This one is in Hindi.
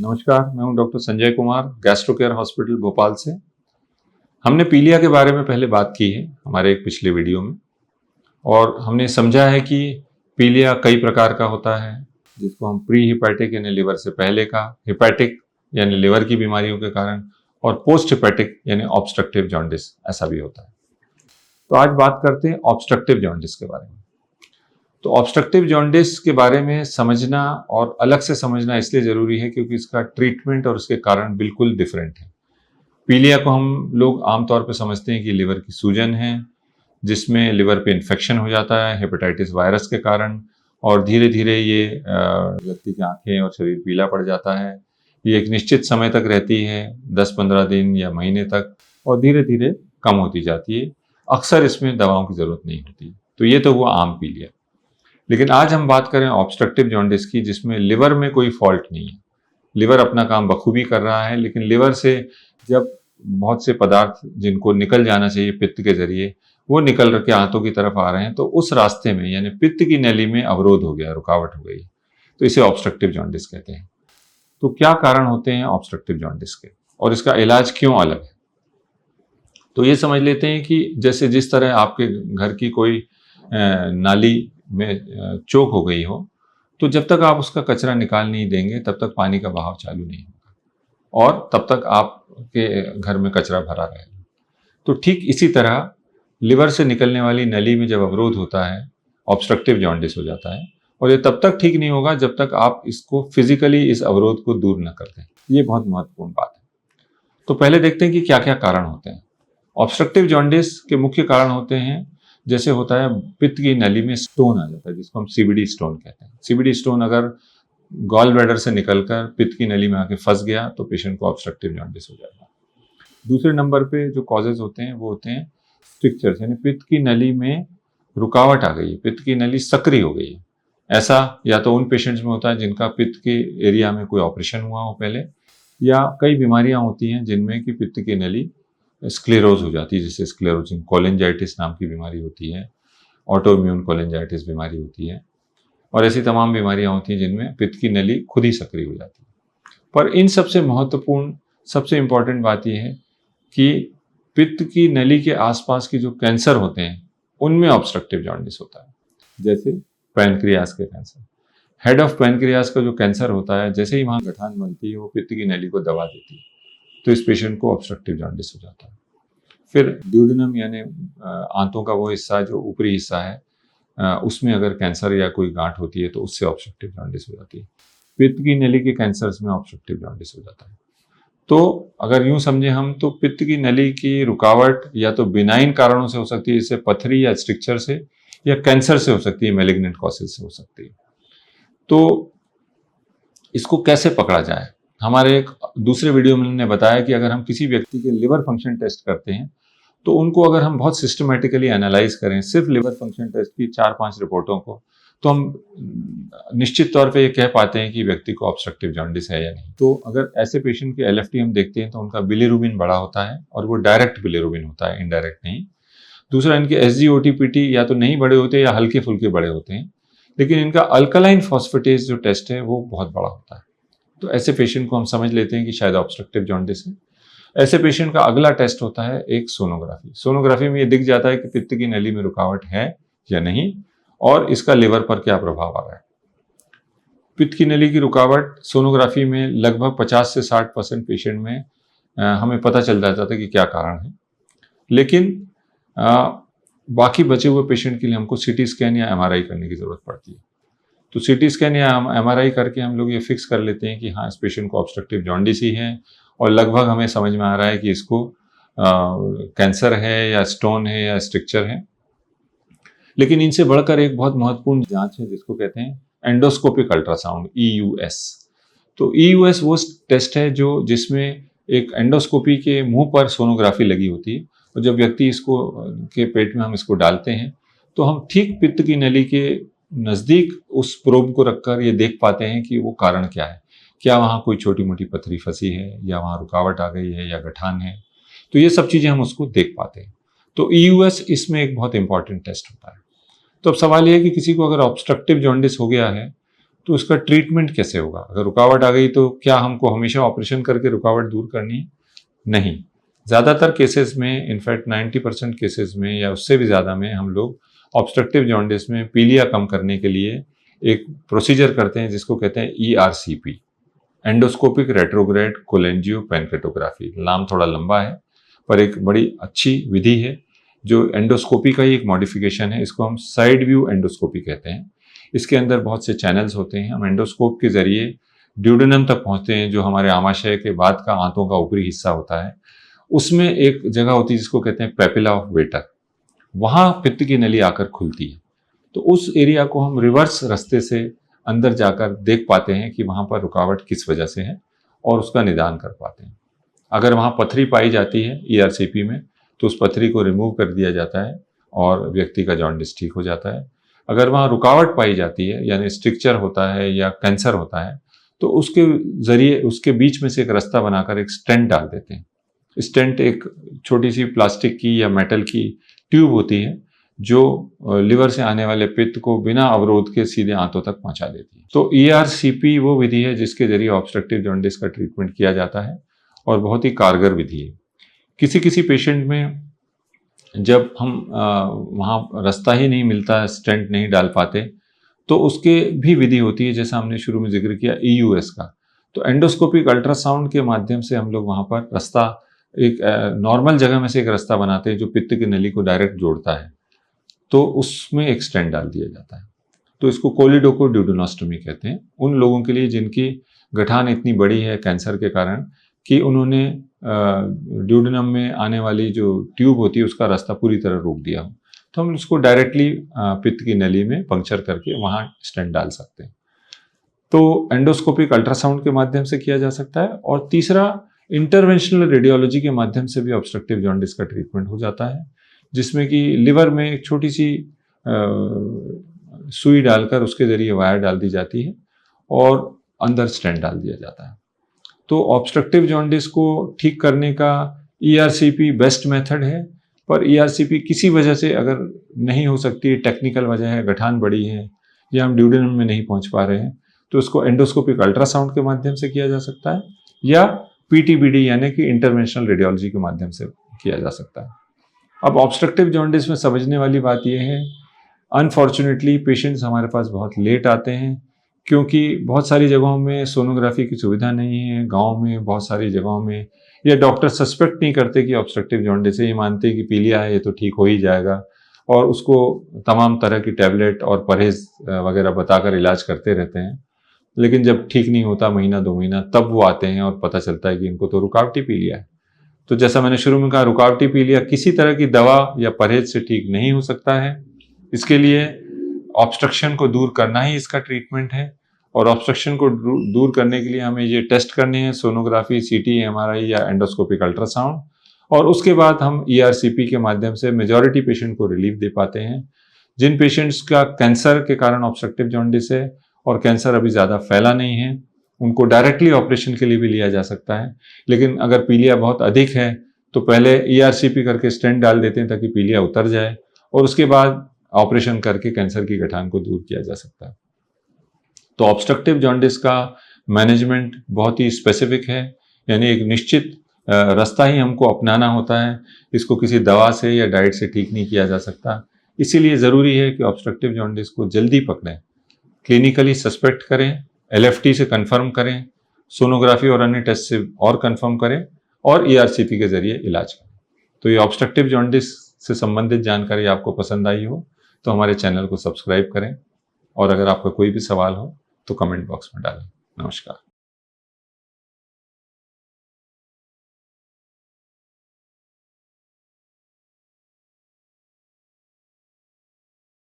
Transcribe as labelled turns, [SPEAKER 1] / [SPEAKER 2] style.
[SPEAKER 1] नमस्कार, मैं हूं doctor Sanjay Kumar, gastro care hospital Bhopal से। हमने पीलिया के बारे में पहले बात की है हमारे एक पिछले वीडियो में, और हमने समझा है कि पीलिया कई प्रकार का होता है, जिसको हम प्री हिपैटिक यानी लिवर से पहले का, हिपैटिक यानी लिवर की बीमारियों के कारण, और पोस्ट हिपैटिक यानी ऑब्स्ट्रक्टिव जॉन्डिस ऐसा भी होता है। तो आज बात करते हैं ऑब्स्ट्रक्टिव जॉन्डिस के बारे में। तो ऑब्स्ट्रक्टिव जॉन्डिस के बारे में समझना और अलग से समझना इसलिए ज़रूरी है क्योंकि इसका ट्रीटमेंट और उसके कारण बिल्कुल डिफरेंट है। पीलिया को हम लोग आमतौर पर समझते हैं कि लिवर की सूजन है, जिसमें लिवर पे इन्फेक्शन हो जाता है हेपेटाइटिस वायरस के कारण, और धीरे धीरे ये व्यक्ति की आंखें और शरीर पीला पड़ जाता है। ये एक निश्चित समय तक रहती है, 10-15 दिन या महीने तक, और धीरे धीरे कम होती जाती है। अक्सर इसमें दवाओं की ज़रूरत नहीं होती। तो ये तो हुआ आम पीलिया। लेकिन आज हम बात करें ऑब्स्ट्रक्टिव जॉन्डिस की, जिसमें लिवर में कोई फॉल्ट नहीं है, लिवर अपना काम बखूबी कर रहा है, लेकिन लिवर से जब बहुत से पदार्थ जिनको निकल जाना चाहिए पित्त के जरिए, वो निकल के आंतों की तरफ आ रहे हैं, तो उस रास्ते में यानी पित्त की नली में अवरोध हो गया, रुकावट हो गई, तो इसे ऑब्स्ट्रक्टिव जॉन्डिस कहते हैं। तो क्या कारण होते हैं ऑब्स्ट्रक्टिव जॉन्डिस के, और इसका इलाज क्यों अलग है? तो ये समझ लेते हैं कि जैसे जिस तरह आपके घर की कोई नाली में चोक हो गई हो, तो जब तक आप उसका कचरा निकाल नहीं देंगे तब तक पानी का बहाव चालू नहीं होगा, और तब तक आपके घर में कचरा भरा रहेगा। तो ठीक इसी तरह लिवर से निकलने वाली नली में जब अवरोध होता है, ऑब्स्ट्रक्टिव जॉन्डिस हो जाता है, और ये तब तक ठीक नहीं होगा जब तक आप इसको फिजिकली इस अवरोध को दूर न कर दें। ये बहुत महत्वपूर्ण बात है। तो पहले देखते हैं कि क्या क्या कारण होते हैं। ऑब्स्ट्रक्टिव जॉन्डिस के मुख्य कारण होते हैं, जैसे होता है पित्त की नली में स्टोन आ जाता है, जिसको हम सीबीडी स्टोन कहते हैं। सीबीडी स्टोन अगर गॉल ब्लैडर से निकलकर पित्त की नली में आके फंस गया तो पेशेंट को ऑब्स्ट्रक्टिव जॉन्डिस हो जाएगा। दूसरे नंबर पे जो कॉजेज होते हैं वो होते हैं स्ट्रिक्चर्स, यानी पित्त की नली में रुकावट आ गई, पित्त की नली सक्रिय हो गई है। ऐसा या तो उन पेशेंट्स में होता है जिनका पित्त के एरिया में कोई ऑपरेशन हुआ हो पहले, या कई बीमारियां होती हैं जिनमें कि पित्त की नली स्क्लेरोज हो जाती है, जैसे स्क्लेरोजिंग कोलिंजाइटिस नाम की बीमारी होती है, ऑटोइम्यून कोलिंजाइटिस बीमारी होती है, और ऐसी तमाम बीमारियां होती हैं जिनमें पित्त की नली खुद ही सक्रिय हो जाती है। पर इन सबसे महत्वपूर्ण, सबसे इंपॉर्टेंट बात यह है कि पित्त की नली के आसपास की जो कैंसर होते हैं उनमें ऑब्स्ट्रक्टिव जॉन्डिस होता है, जैसे पैनक्रियास के कैंसर। हेड ऑफ पैनक्रियास का जो कैंसर होता है, जैसे ही वहां गठान बनती है वो पित्त की नली को दबा देती है, तो इस पेशेंट को ऑब्स्ट्रक्टिव जॉन्डिस हो जाता है। फिर ड्यूडेनम यानी आंतों का वो हिस्सा जो ऊपरी हिस्सा है, उसमें अगर कैंसर या कोई गांठ होती है तो उससे ऑब्स्ट्रक्टिव जॉन्डिस हो जाती है। पित्त की नली के कैंसर्स में ऑब्स्ट्रक्टिव जॉन्डिस हो जाता है। तो अगर यूं समझे हम, तो पित्त की नली की रुकावट या तो बिनाइन कारणों से हो सकती है, जैसे पथरी या स्ट्रिक्चर से, या कैंसर से हो सकती है, मैलिग्नेंट कॉसेज से हो सकती है। तो इसको कैसे पकड़ा जाए? हमारे एक दूसरे वीडियो में हमने बताया कि अगर हम किसी व्यक्ति के लिवर फंक्शन टेस्ट करते हैं, तो उनको अगर हम बहुत सिस्टमेटिकली एनालाइज करें सिर्फ लिवर फंक्शन टेस्ट की 4-5 रिपोर्टों को, तो हम निश्चित तौर पे ये कह पाते हैं कि व्यक्ति को ऑब्स्ट्रक्टिव जॉन्डिस है या नहीं। तो अगर ऐसे पेशेंट के एलएफटी हम देखते हैं तो उनका बिलिरुबिन बड़ा होता है, और वो डायरेक्ट बिलिरुबिन होता है, इनडायरेक्ट नहीं। दूसरा, इनके एसजीओटीपीटी या तो नहीं बड़े होते या हल्के फुल्के बड़े होते हैं, लेकिन इनका अल्कलाइन फॉस्फेटेज जो टेस्ट है वो बहुत बड़ा होता है। तो ऐसे पेशेंट को हम समझ लेते हैं कि शायद ऑब्स्ट्रक्टिव जॉन्डिस है। ऐसे पेशेंट का अगला टेस्ट होता है एक सोनोग्राफी। सोनोग्राफी में ये दिख जाता है कि पित्त की नली में रुकावट है या नहीं, और इसका लिवर पर क्या प्रभाव आ रहा है। पित्त की नली की रुकावट सोनोग्राफी में लगभग 50 से 60% पेशेंट में हमें पता चल जाता था कि क्या कारण है। लेकिन बाकी बचे हुए पेशेंट के लिए हमको सीटी स्कैन या एमआरआई करने की जरूरत पड़ती है। तो सीटी स्कैन या एमआरआई करके हम लोग ये फिक्स कर लेते हैं कि हाँ, इस पेशेंट को ऑब्स्ट्रक्टिव जॉन्डिस ही है, और लगभग हमें समझ में आ रहा है कि इसको कैंसर है या स्टोन है या स्ट्रिक्चर है। लेकिन इनसे बढ़कर एक बहुत महत्वपूर्ण जांच है जिसको कहते हैं एंडोस्कोपिक अल्ट्रासाउंड, ईयूएस। तो ईयूएस वो टेस्ट है जो जिसमें एक एंडोस्कोपी के मुंह पर सोनोग्राफी लगी होती है, और जब व्यक्ति इसको के पेट में हम इसको डालते हैं तो हम ठीक पित्त की नली के नज़दीक उस प्रोब को रखकर ये देख पाते हैं कि वो कारण क्या है। क्या वहाँ कोई छोटी मोटी पथरी फंसी है, या वहाँ रुकावट आ गई है, या गठान है। तो ये सब चीज़ें हम उसको देख पाते हैं। तो ईयूएस इसमें एक बहुत इंपॉर्टेंट टेस्ट होता है। तो अब सवाल ये है कि किसी को अगर ऑब्स्ट्रक्टिव जॉन्डिस हो गया है तो उसका ट्रीटमेंट कैसे होगा? अगर रुकावट आ गई तो क्या हमको हमेशा ऑपरेशन करके रुकावट दूर करनी है? नहीं। ज़्यादातर केसेस में, इनफैक्ट 90% केसेस में या उससे भी ज़्यादा में, हम लोग ऑब्स्ट्रक्टिव जॉन्डिस में पीलिया कम करने के लिए एक प्रोसीजर करते हैं जिसको कहते हैं ERCP, एंडोस्कोपिक रेट्रोग्रेड कोलेंजियोपेनकेटोग्राफी। नाम थोड़ा लंबा है पर एक बड़ी अच्छी विधि है जो एंडोस्कोपी का ही एक मॉडिफिकेशन है। इसको हम साइड व्यू एंडोस्कोपी कहते हैं। इसके अंदर बहुत से चैनल्स होते हैं। हम एंडोस्कोप के जरिए ड्यूडेनम तक पहुंचते हैं, जो हमारे आमाशय के बाद का आंतों का ऊपरी हिस्सा होता है। उसमें एक जगह होती है जिसको कहते हैं पेपिला ऑफ वेटर, वहां पित्त की नली आकर खुलती है। तो उस एरिया को हम रिवर्स रास्ते से अंदर जाकर देख पाते हैं कि वहां पर रुकावट किस वजह से है और उसका निदान कर पाते हैं। अगर वहां पथरी पाई जाती है ERCP में तो उस पथरी को रिमूव कर दिया जाता है और व्यक्ति का जॉन्डिस ठीक हो जाता है। अगर वहां रुकावट पाई जाती है, यानी स्ट्रिक्चर होता है या कैंसर होता है, तो उसके जरिए उसके बीच में से एक रास्ता बनाकर एक स्टेंट डाल देते हैं। स्टेंट एक छोटी सी प्लास्टिक की या मेटल की ट्यूब होती है जो लिवर से आने वाले पित्त को बिना अवरोध के सीधे आंतों तक पहुंचा देती है। तो ERCP वो विधि है जिसके जरिए ऑब्स्ट्रक्टिव जॉन्डिस का ट्रीटमेंट किया जाता है और बहुत ही कारगर विधि है। किसी किसी पेशेंट में जब हम वहाँ रास्ता ही नहीं मिलता, स्टेंट नहीं डाल पाते, तो उसके भी विधि होती है, जैसा हमने शुरू में जिक्र किया EUS का। तो एंडोस्कोपिक अल्ट्रासाउंड के माध्यम से हम लोग वहाँ पर रास्ता, एक नॉर्मल जगह में से एक रास्ता बनाते हैं जो पित्त की नली को डायरेक्ट जोड़ता है, तो उसमें एक स्टेंट डाल दिया जाता है। तो इसको कोलिडोको ड्यूडेनोस्टोमी कहते हैं उन लोगों के लिए जिनकी गठान इतनी बड़ी है कैंसर के कारण कि उन्होंने ड्यूडेनम में आने वाली जो ट्यूब होती है उसका रास्ता पूरी तरह रोक दिया हो, तो हम उसको डायरेक्टली पित्त की नली में पंक्चर करके वहाँ स्टेंट डाल सकते हैं। तो एंडोस्कोपिक अल्ट्रासाउंड के माध्यम से किया जा सकता है। और तीसरा, इंटरवेंशनल रेडियोलॉजी के माध्यम से भी ऑब्स्ट्रक्टिव जॉन्डिस का ट्रीटमेंट हो जाता है, जिसमें कि लिवर में एक छोटी सी सुई डालकर उसके जरिए वायर डाल दी जाती है और अंदर स्टेंट डाल दिया जाता है। तो ऑब्स्ट्रक्टिव जॉन्डिस को ठीक करने का ERCP बेस्ट मेथड है, पर ERCP किसी वजह से अगर नहीं हो सकती, टेक्निकल वजह है, गठान बड़ी है या हम ड्यूडेनम में नहीं पहुंच पा रहे हैं, तो उसको एंडोस्कोपिक अल्ट्रासाउंड के माध्यम से किया जा सकता है या PTBD यानी कि इंटरवेंशनल रेडियोलॉजी के माध्यम से किया जा सकता है। अब ऑब्स्ट्रक्टिव जॉन्डिस में समझने वाली बात यह है, अनफॉर्चुनेटली पेशेंट्स हमारे पास बहुत लेट आते हैं क्योंकि बहुत सारी जगहों में सोनोग्राफी की सुविधा नहीं है। गांव में बहुत सारी जगहों में या डॉक्टर सस्पेक्ट नहीं करते कि ऑब्स्ट्रक्टिव जॉन्डिस है, ये मानते हैं कि पीलिया है, ये तो ठीक हो ही जाएगा, और उसको तमाम तरह की टैबलेट और परहेज वगैरह बताकर इलाज करते रहते हैं। लेकिन जब ठीक नहीं होता, महीना 2 महीना, तब वो आते हैं और पता चलता है कि इनको तो रुकावटी पीलिया है। तो जैसा मैंने शुरू में कहा, रुकावटी पीलिया किसी तरह की दवा या परहेज से ठीक नहीं हो सकता है। इसके लिए ऑब्स्ट्रक्शन को दूर करना ही इसका ट्रीटमेंट है, और ऑब्स्ट्रक्शन को दूर करने के लिए हमें ये टेस्ट करने हैं, सोनोग्राफी, CT, MRI या एंडोस्कोपिक अल्ट्रासाउंड, और उसके बाद हम ERCP के माध्यम से मेजॉरिटी पेशेंट को रिलीफ दे पाते हैं। जिन पेशेंट्स का कैंसर के कारण ऑब्स्ट्रक्टिव जॉन्डिस है और कैंसर अभी ज़्यादा फैला नहीं है, उनको डायरेक्टली ऑपरेशन के लिए भी लिया जा सकता है। लेकिन अगर पीलिया बहुत अधिक है तो पहले ERCP करके स्टेंट डाल देते हैं ताकि पीलिया उतर जाए, और उसके बाद ऑपरेशन करके कैंसर की गठान को दूर किया जा सकता है। तो ऑब्स्ट्रक्टिव जॉन्डिस का मैनेजमेंट बहुत ही स्पेसिफिक है, यानी एक निश्चित रास्ता ही हमको अपनाना होता है। इसको किसी दवा से या डाइट से ठीक नहीं किया जा सकता। इसीलिए ज़रूरी है कि ऑब्स्ट्रक्टिव जॉन्डिस को जल्दी पकड़ें, क्लिनिकली सस्पेक्ट करें, LFT से कंफर्म करें, सोनोग्राफी और अन्य टेस्ट से और कंफर्म करें, और ERCP के जरिए इलाज करें। तो ये ऑब्स्ट्रक्टिव जॉन्डिस से संबंधित जानकारी आपको पसंद आई हो तो हमारे चैनल को सब्सक्राइब करें, और अगर आपका कोई भी सवाल हो तो कमेंट बॉक्स में डालें। नमस्कार।